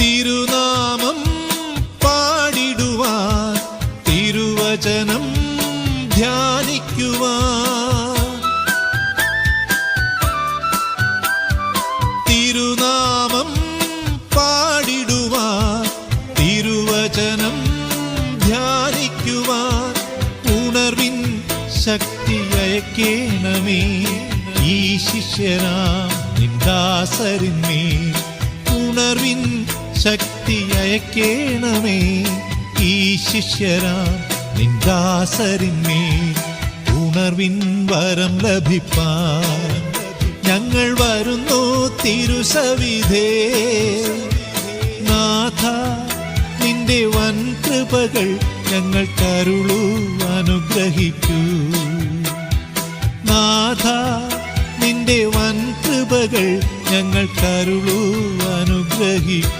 തിരുനാമം പാടിടുവാൻ, തിരുവചനം ധ്യാനിക്കുവാൻ. തിരുനാമം പാടിടുവാൻ, തിരുവചനം ധ്യാനിക്കുവാൻ. ഉണർവിൻ ശക്തി അയക്കേണമേ ഈ ശിഷ്യനാം നിൻദാസരിന്മേൽ. ഉണർവിൻ ശക്തി അയക്കേണമേ ഈ ശിഷ്യനാം നിൻദാസരിന്മേൽ. ഉണർവിൻ വരം ലഭിപ്പാൻ ഞങ്ങൾ വരുന്നു തിരുസവിധേ. നാഥ, നിന്റെ വൻ കൃപകൾ ഞങ്ങൾ കരുളൂ, അനുഗ്രഹിക്കൂ. നാഥ, നിന്റെ വൻ കൃപകൾ ഞങ്ങൾ കരുളൂ, അനുഗ്രഹിക്കൂ.